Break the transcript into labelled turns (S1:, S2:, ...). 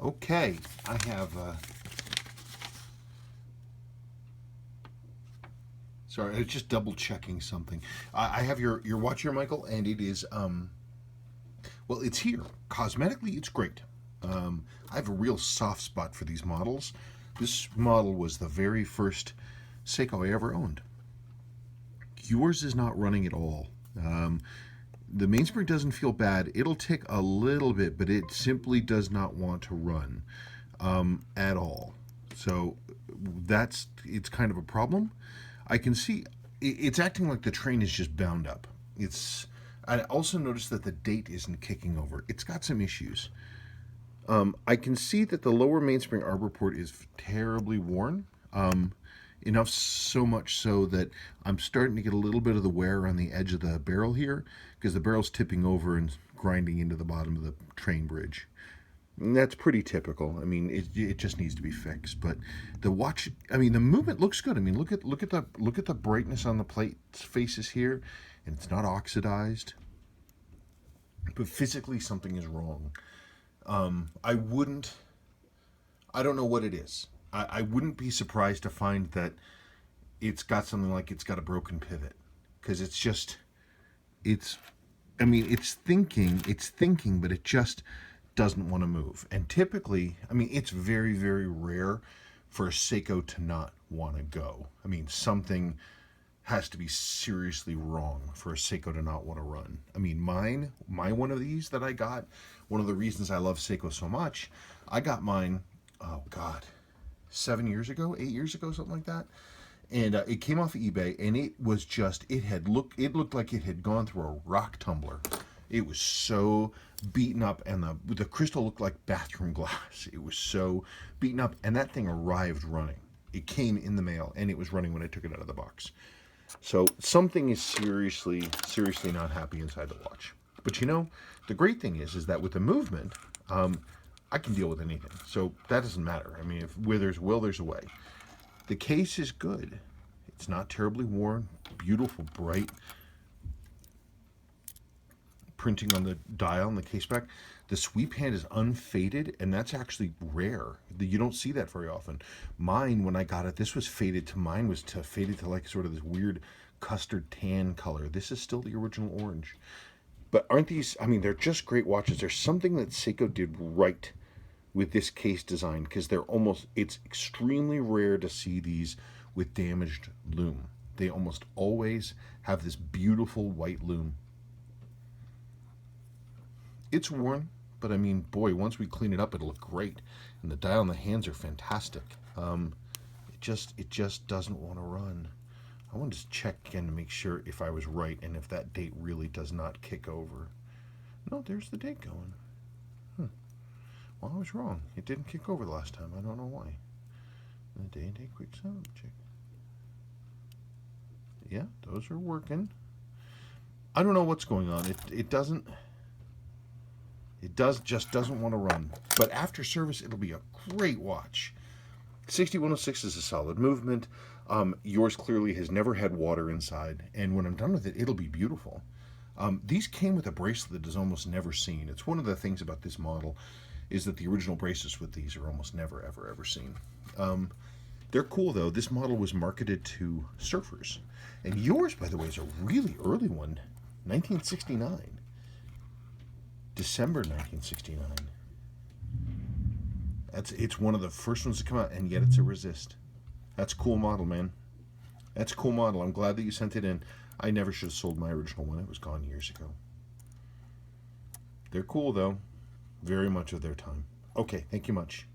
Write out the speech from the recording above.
S1: Okay, I have. Sorry, I was just double checking something. I have your watch here, Michael, and it is well, it's here. Cosmetically, it's great. I have a real soft spot for these models. This model was the very first Seiko I ever owned. Yours is not running at all. The mainspring doesn't feel bad. It'll tick a little bit, but it simply does not want to run at all. So it's kind of a problem. I can see it's acting like the train is just bound up. It's I also noticed that the date isn't kicking over. It's got some issues. I can see that the lower mainspring arbor port is terribly worn. Enough so much so that I'm starting to get a little bit of the wear on the edge of the barrel here because the barrel's tipping over and grinding into the bottom of the train bridge. And that's pretty typical. I mean, it just needs to be fixed. But the watch, I mean, the movement looks good. I mean, look at the brightness on the plate faces here, and it's not oxidized. But physically, something is wrong. I wouldn't. I don't know what it is. I wouldn't be surprised to find that it's got something like it's got a broken pivot, because it's just, it's. I mean, it's thinking, but it just doesn't want to move. And typically, I mean, it's very, very rare for a Seiko to not want to go. I mean, something has to be seriously wrong for a Seiko to not want to run. I mean, my one of these that I got, one of the reasons I love Seiko so much, I got mine, oh God, 7 years ago, 8 years ago, something like that. And it came off of eBay, and it was just, it looked like it had gone through a rock tumbler. It was so beaten up, and the crystal looked like bathroom glass. It was so beaten up, and that thing arrived running. It came in the mail, and it was running when I took it out of the box. So something is seriously not happy inside the watch. But you know, the great thing is that with the movement, I can deal with anything. So that doesn't matter. I mean, where there's will, there's a way. The case is good. It's not terribly worn. Beautiful, bright printing on the dial and the case back. The sweep hand is unfaded, and that's actually rare. You don't see that very often. Mine, when I got it, this was faded to mine was to faded to like sort of this weird custard tan color. This is still the original orange. But aren't these, I mean, they're just great watches. There's something that Seiko did right with this case design, because it's extremely rare to see these with damaged lume. They almost always have this beautiful white lume. It's worn, but I mean, boy, once we clean it up, it'll look great. And the dial and the hands are fantastic. It just doesn't want to run. I want to just check again to make sure if I was right and if that date really does not kick over. No, there's the date going. Well, I was wrong. It didn't kick over the last time. I don't know why. The day and date quick sound check. Yeah, those are working. I don't know what's going on. It doesn't. It just doesn't want to run. But after service, it'll be a great watch. 6106 is a solid movement. Yours clearly has never had water inside, and when I'm done with it, it'll be beautiful. These came with a bracelet that is almost never seen. It's one of the things about this model is that the original bracelets with these are almost never, ever seen. They're cool, though. This model was marketed to surfers. And yours, by the way, is a really early one, 1969. December 1969. It's one of the first ones to come out, and yet it's a resist. That's a cool model, man. That's a cool model. I'm glad that you sent it in. I never should have sold my original one. It was gone years ago. They're cool, though. Very much of their time. Okay, thank you much.